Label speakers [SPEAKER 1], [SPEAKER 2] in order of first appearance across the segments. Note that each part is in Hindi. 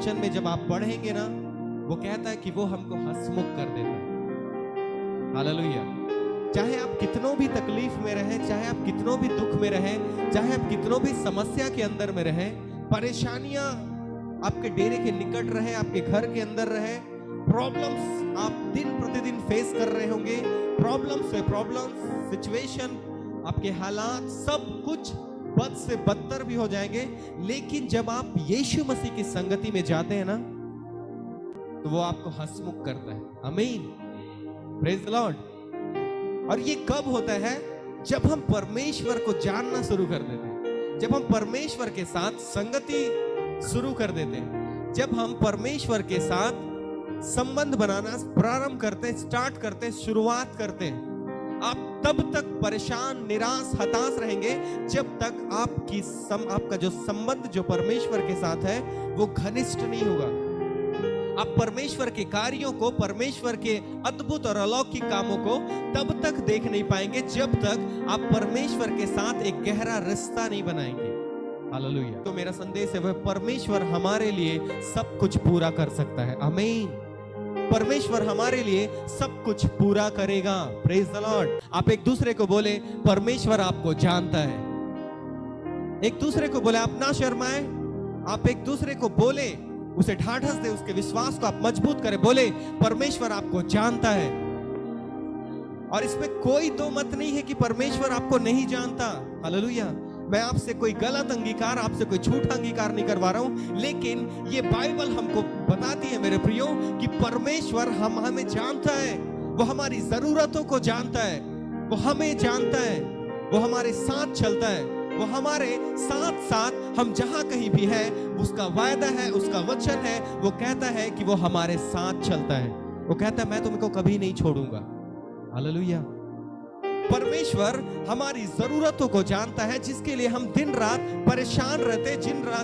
[SPEAKER 1] वचन में जब आप पढ़ेंगे ना, वो कहता है कि वो हमको हंसमुख कर देता है। हालेलुया। चाहे आप कितनों भी तकलीफ में रहें, चाहे आप कितनों भी दुख में रहें, चाहे आप कितनों भी समस्या के अंदर में रहें, परेशानियां आपके डेरे के निकट रहे, आपके घर के अंदर रहे, प्रॉब्लम्स आप दिन प्रतिदिन फेस कर रहे होंगे, प्रॉब्लम्स पे प्रॉब्लम्स, सिचुएशन, आपके हालात सब कुछ बद से बदतर भी हो जाएंगे, लेकिन जब आप यीशु मसीह की संगति में जाते हैं ना, तो वो आपको हंसमुख करता है। आमीन, प्रेज द लॉर्ड। और ये कब होता है? जब हम परमेश्वर को जानना शुरू कर देते हैं, जब हम परमेश्वर के साथ संगति शुरू कर देते हैं, जब हम परमेश्वर के साथ संबंध बनाना प्रारंभ करते हैं, स्टार्ट करते हैं, शुरुआत करते हैं। आप तब तक परेशान, निराश, हताश रहेंगे जब तक आपका जो संबंध जो परमेश्वर के साथ है वो घनिष्ठ नहीं होगा। आप परमेश्वर के कार्यों को, परमेश्वर के अद्भुत और अलौकिक कामों को तब तक देख नहीं पाएंगे जब तक आप परमेश्वर के साथ एक गहरा रिश्ता नहीं बनाएंगे। हालेलुया। तो मेरा संदेश है, वह परमेश्वर हमारे लिए सब कुछ पूरा कर सकता है। आमीन। परमेश्वर हमारे लिए सब कुछ पूरा करेगा। Praise the Lord. आप एक दूसरे को बोले, परमेश्वर आपको जानता है। एक दूसरे को बोले, आप ना शर्माए। आप एक दूसरे को बोले, उसे ढाढ़स दे, उसके विश्वास को आप मजबूत करें। बोले, परमेश्वर आपको जानता है। और इसमें कोई दो मत नहीं है कि परमेश्वर आपको नहीं जानता। हालेलुया। मैं आपसे कोई गलत अंगीकार, आपसे कोई झूठा अंगीकार नहीं करवा रहा हूं, लेकिन ये बाइबल हमको बताती है मेरे प्रियो कि परमेश्वर हमें जानता है। वो हमारी जरूरतों को जानता है, वो हमें जानता है, वो हमारे साथ चलता है, वो हमारे साथ साथ हम जहां कहीं भी है, उसका वायदा है, उसका वचन है। वो कहता है कि वो हमारे साथ चलता है। वो कहता है, मैं तुमको कभी नहीं छोड़ूंगा। हालेलुया। परमेश्वर हमारी जरूरतों को जानता है, जिसके लिए हम दिन रात परेशान रहते,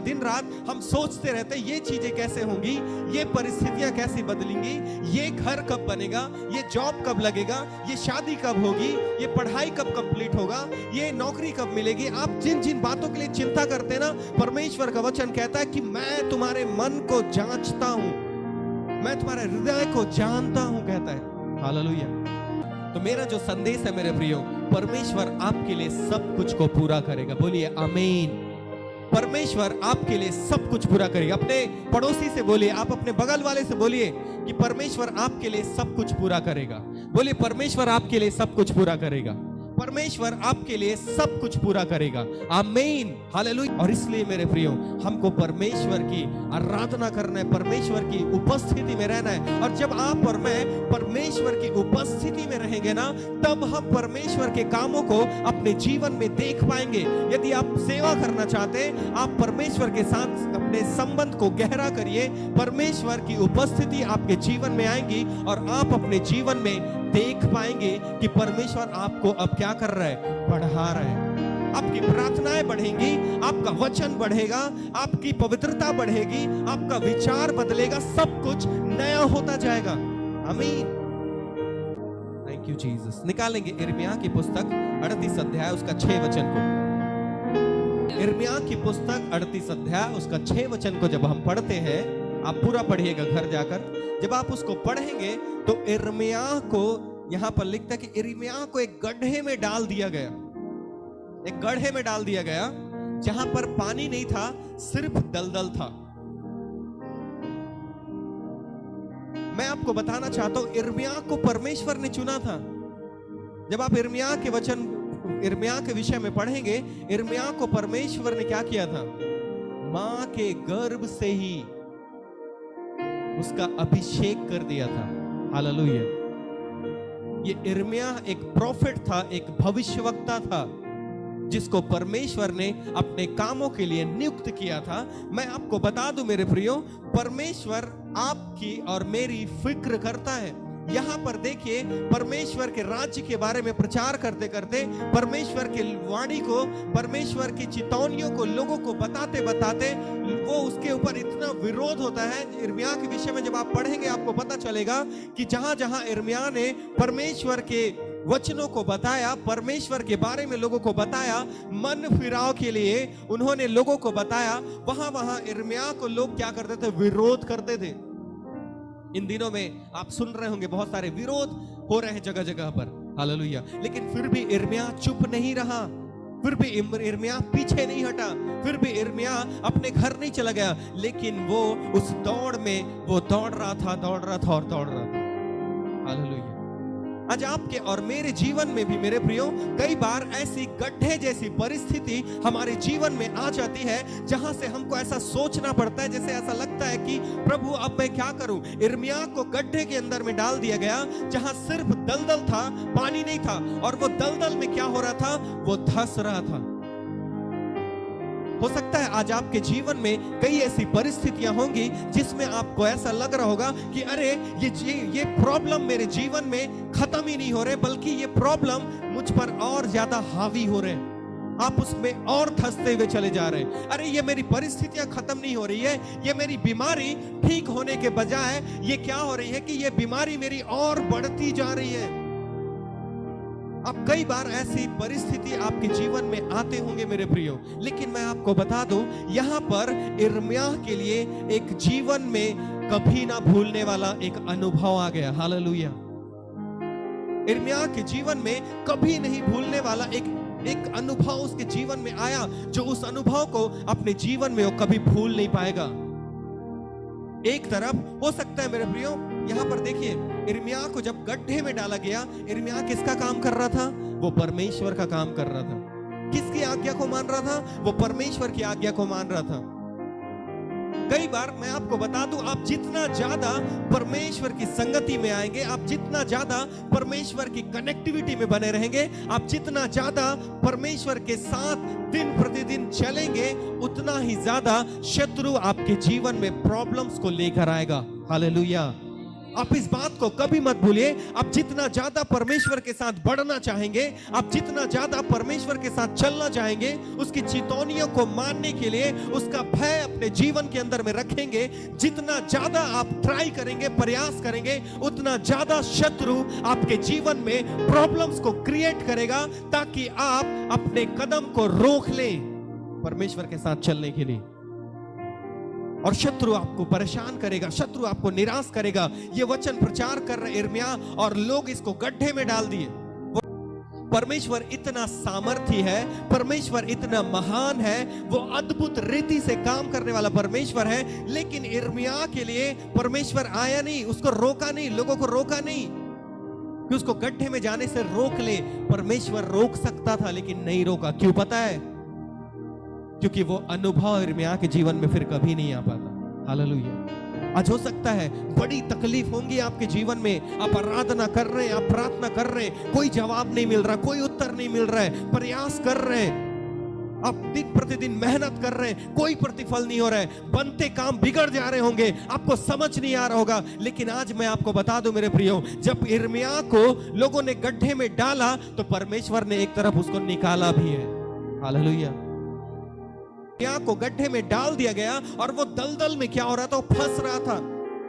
[SPEAKER 1] दिन रात हम सोचते रहते, ये चीजें कैसे होंगी, ये परिस्थितियां कैसे बदलेंगी, ये घर कब बनेगा, ये जॉब कब लगेगा, ये शादी कब होगी, ये पढ़ाई कब कंप्लीट होगा, ये नौकरी कब मिलेगी। आप जिन जिन बातों के लिए चिंता करते हैं ना, परमेश्वर का वचन कहता है कि मैं तुम्हारे मन को जांचता हूं, मैं तुम्हारे हृदय को जानता हूं, कहता है। हालेलुया। तो मेरा जो संदेश है मेरे प्रियो, परमेश्वर आपके लिए सब कुछ को पूरा करेगा। बोलिए आमीन। परमेश्वर आपके लिए सब कुछ पूरा करेगा। अपने पड़ोसी से बोलिए, आप अपने बगल वाले से बोलिए कि परमेश्वर आपके लिए सब कुछ पूरा करेगा। बोलिए, परमेश्वर आपके लिए सब कुछ पूरा करेगा। परमेश्वर आपके लिए सब कुछ पूरा करेगा। आमीन, हालेलुया। और इसलिए मेरे प्रियो, हमको परमेश्वर की आराधना करना है, परमेश्वर की उपस्थिति में रहना है। और जब आप और मैं परमेश्वर की उपस्थिति में रहेंगे ना, तब हम परमेश्वर के कामों को अपने जीवन में देख पाएंगे। यदि आप सेवा करना चाहते हैं, आप परमेश्वर के साथ अपने संबंध को गहरा करिए, परमेश्वर की उपस्थिति आपके जीवन में आएगी और आप अपने जीवन में देख पाएंगे कि परमेश्वर आपको अब क्या कर रहा है, बढ़ा रहा है। आपकी प्रार्थनाएं बढ़ेंगी, आपका वचन बढ़ेगा, आपकी पवित्रता बढ़ेगी, आपका विचार बदलेगा, सब कुछ नया होता जाएगा। आमीन। Thank you Jesus. निकालेंगे यिर्मयाह की पुस्तक 38 अध्याय उसका 6 वचन को। यिर्मयाह की पुस्तक 38 अध्याय उसका 6 वचन को जब हम पढ़ते हैं, आप पूरा पढ़िएगा घर जाकर। जब आप उसको पढ़ेंगे तो यिर्मयाह को यहां पर लिखता है कि यिर्मयाह को एक गड्ढे में डाल दिया गया, एक गड्ढे में डाल दिया गया जहां पर पानी नहीं था, सिर्फ दलदल था। मैं आपको बताना चाहता हूं, यिर्मयाह को परमेश्वर ने चुना था। जब आप यिर्मयाह के वचन, यिर्मयाह के विषय में पढ़ेंगे, यिर्मयाह को परमेश्वर ने क्या किया था, मां के गर्भ से ही उसका अभिषेक कर दिया था। हालेलुया। ये यिर्मयाह एक प्रोफेट था, एक भविष्यवक्ता था, जिसको परमेश्वर ने अपने कामों के लिए नियुक्त किया था। मैं आपको बता दूं मेरे प्रियो, परमेश्वर आपकी और मेरी फिक्र करता है। यहां पर देखिए, परमेश्वर के राज्य के बारे में प्रचार करते करते, परमेश्वर के वाणी को, परमेश्वर की चेतावनियों को लोगों को बताते बताते वो उसके ऊपर इतना विरोध होता है। यिर्मयाह के विषय में जब आप पढ़ेंगे, आपको पता चलेगा कि जहां जहां यिर्मयाह ने परमेश्वर के वचनों को बताया, परमेश्वर के बारे में लोगों को बताया, मन फिराव के लिए उन्होंने लोगों को बताया। वहां यिर्मयाह को लोग क्या करते थे? विरोध करते थे। इन दिनों में आप सुन रहे होंगे बहुत सारे विरोध हो रहे हैं जगह जगह पर, हालेलुया। लेकिन फिर भी यिर्मयाह चुप नहीं रहा, फिर भी यिर्मयाह पीछे नहीं हटा, फिर भी यिर्मयाह अपने घर नहीं चला गया, लेकिन वो उस दौड़ में वो दौड़ रहा था, हालेलुया। आज आपके और मेरे जीवन में भी मेरे प्रियो कई बार ऐसी गड्ढे जैसी परिस्थिति हमारे जीवन में आ जाती है, जहां से हमको ऐसा सोचना पड़ता है, जैसे ऐसा लगता है कि प्रभु अब मैं क्या करूं। यिर्मयाह को गड्ढे के अंदर में डाल दिया गया, जहां सिर्फ दलदल था, पानी नहीं था, और वो दलदल में क्या हो रहा था? वो धंस रहा था। हो सकता है आज आपके जीवन में कई ऐसी परिस्थितियां होंगी जिसमें आपको ऐसा लग रहा होगा कि अरे ये प्रॉब्लम मेरे जीवन में खत्म ही नहीं हो रहे, बल्कि ये प्रॉब्लम मुझ पर और ज्यादा हावी हो रहे हैं। आप उसमें और धंसते हुए चले जा रहे हैं। अरे ये मेरी परिस्थितियां खत्म नहीं हो रही है, ये मेरी बीमारी ठीक होने के बजाय ये क्या हो रही है कि ये बीमारी मेरी और बढ़ती जा रही है। अब कई बार ऐसी परिस्थिति आपके जीवन में आते होंगे मेरे प्रियो, लेकिन मैं आपको बता दूं, यहां पर यिर्मयाह के लिए एक जीवन में कभी ना भूलने वाला एक अनुभव आ गया, हालेलुया। यिर्मयाह के जीवन में कभी नहीं भूलने वाला एक अनुभव उसके जीवन में आया, जो उस अनुभव को अपने जीवन में वो कभी भूल नहीं पाएगा। एक तरफ हो सकता है मेरे प्रियो, यहां पर देखिए, यिर्मयाह को जब गड्ढे में डाला गया, यिर्मयाह किसका काम कर रहा था? वो परमेश्वर का काम कर रहा था। किसकी आज्ञा को मान रहा था? वो परमेश्वर की आज्ञा को मान रहा था। कई बार मैं आपको बता दूं, आप जितना ज्यादा परमेश्वर की संगति में आएंगे, आप जितना ज्यादा परमेश्वर की कनेक्टिविटी में बने रहेंगे, आप जितना ज्यादा परमेश्वर के साथ दिन प्रतिदिन चलेंगे, उतना ही ज्यादा शत्रु आपके जीवन में प्रॉब्लम्स को लेकर आएगा, हालेलुया। आप इस बात को कभी मत भूलिए। आप जितना ज्यादा परमेश्वर के साथ बढ़ना चाहेंगे, आप जितना ज्यादा परमेश्वर के साथ चलना चाहेंगे, उसकी चेतावनियों को मानने के लिए उसका भय अपने जीवन के अंदर में रखेंगे, जितना ज्यादा आप ट्राई करेंगे, प्रयास करेंगे, उतना ज्यादा शत्रु आपके जीवन में प्रॉब्लम्स को क्रिएट करेगा, ताकि आप अपने कदम को रोक लें परमेश्वर के साथ चलने के लिए। और शत्रु आपको परेशान करेगा, शत्रु आपको निराश करेगा। ये वचन प्रचार कर रहे यिर्मयाह, और लोग इसको गड्ढे में डाल दिए। परमेश्वर इतना सामर्थी है, परमेश्वर इतना महान है, वो अद्भुत रीति से काम करने वाला परमेश्वर है, लेकिन यिर्मयाह के लिए परमेश्वर आया नहीं, उसको रोका नहीं, लोगों को रोका नहीं कि उसको गड्ढे में जाने से रोक ले। परमेश्वर रोक सकता था, लेकिन नहीं रोका। क्यों पता है? क्योंकि वो अनुभव यिर्मयाह के जीवन में फिर कभी नहीं आ पाता, हालेलुया। आज हो सकता है बड़ी तकलीफ होंगी आपके जीवन में, आप आराधना कर रहे हैं, आप प्रार्थना कर रहे हैं, कोई जवाब नहीं मिल रहा, कोई उत्तर नहीं मिल रहा है, प्रयास कर रहे हैं, आप दिन प्रतिदिन मेहनत कर रहे हैं, कोई प्रतिफल नहीं हो रहा है, बनते काम बिगड़ जा रहे होंगे, आपको समझ नहीं आ रहा होगा। लेकिन आज मैं आपको बता दूं मेरे प्रियो, जब यिर्मयाह को लोगों ने गड्ढे में डाला, तो परमेश्वर ने एक तरफ उसको निकाला भी है, हालेलुया। यिर्मयाह को गड्ढे में डाल दिया गया, और वो दलदल में क्या हो रहा था? वो फंस रहा था।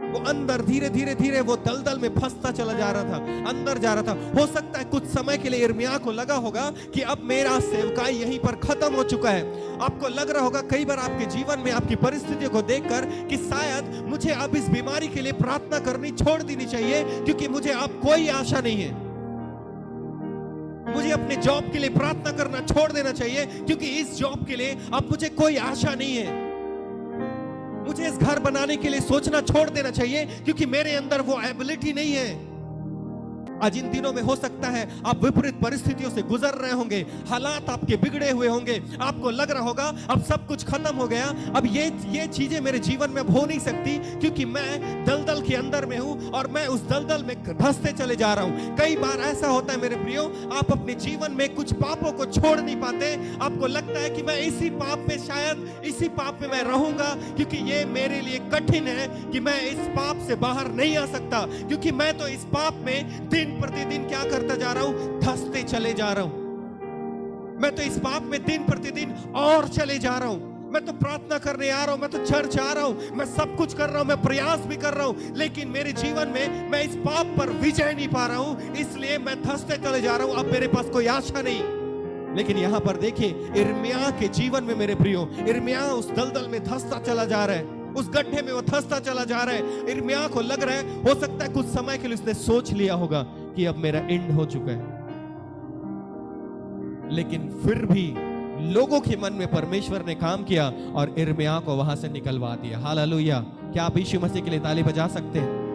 [SPEAKER 1] वो अंदर धीरे धीरे धीरे वो दलदल में फंसता चला जा रहा था, अंदर जा रहा था। हो सकता है कुछ समय के लिए यिर्मयाह को लगा होगा कि अब मेरा सेवकाई यहीं पर खत्म हो चुका है। आपको लग रहा होगा कई बार आपके जीवन में आपकी परिस्थितियों को देखकर कि शायद मुझे अब इस बीमारी के लिए प्रार्थना करनी छोड़ देनी चाहिए, क्योंकि मुझे अब कोई आशा नहीं है। मुझे अपने जॉब के लिए प्रार्थना करना छोड़ देना चाहिए, क्योंकि इस जॉब के लिए अब मुझे कोई आशा नहीं है। मुझे इस घर बनाने के लिए सोचना छोड़ देना चाहिए, क्योंकि मेरे अंदर वो एबिलिटी नहीं है। आज इन दिनों में हो सकता है आप विपरीत परिस्थितियों से गुजर रहे होंगे, हालात आपके बिगड़े हुए होंगे, आपको लग रहा होगा अब सब कुछ खत्म हो गया, अब ये चीजें मेरे जीवन में अब हो नहीं सकती, क्योंकि मैं दलदल के अंदर में हूं और मैं उस दलदल में धंसते चले जा रहा हूं। कई बार ऐसा होता है मेरे प्रियो, आप अपने जीवन में कुछ पापों को छोड़ नहीं पाते। आपको लगता है कि मैं इसी पाप में, शायद इसी पाप में मैं रहूंगा, क्योंकि ये मेरे लिए कठिन है, कि मैं इस पाप से बाहर नहीं आ सकता, क्योंकि मैं तो इस पाप में दिन प्रतिदिन क्या करता जा रहा हूं? धंसते चले जा रहा हूं। मैं तो इस पाप में दिन प्रतिदिन और चले जा रहा हूं। मैं तो प्रार्थना करने आ रहा हूं, मैं तो चर्च आ रहा हूं, मैं सब कुछ कर रहा हूं, मैं प्रयास भी कर रहा हूं, लेकिन मेरे जीवन में मैं इस पाप पर विजय नहीं पा रहा हूं, इसलिए मैं धंसते चले जा रहा हूं, अब मेरे पास कोई आशा नहीं। लेकिन यहां पर देखिए, यिर्मयाह के जीवन में मेरे प्रियो, यिर्मयाह उस दलदल में धंसता चला जा रहा है, उस गड्ढे में वो धंसता चला जा रहा है। यिर्मयाह को लग रहा है, हो सकता है कुछ समय के लिए उसने सोच लिया होगा कि अब मेरा एंड हो चुका है, लेकिन फिर भी लोगों के मन में परमेश्वर ने काम किया और यिर्मयाह को वहां से निकलवा दिया। हालेलुया। क्या आप यीशु मसीह के लिए ताली बजा सकते हैं?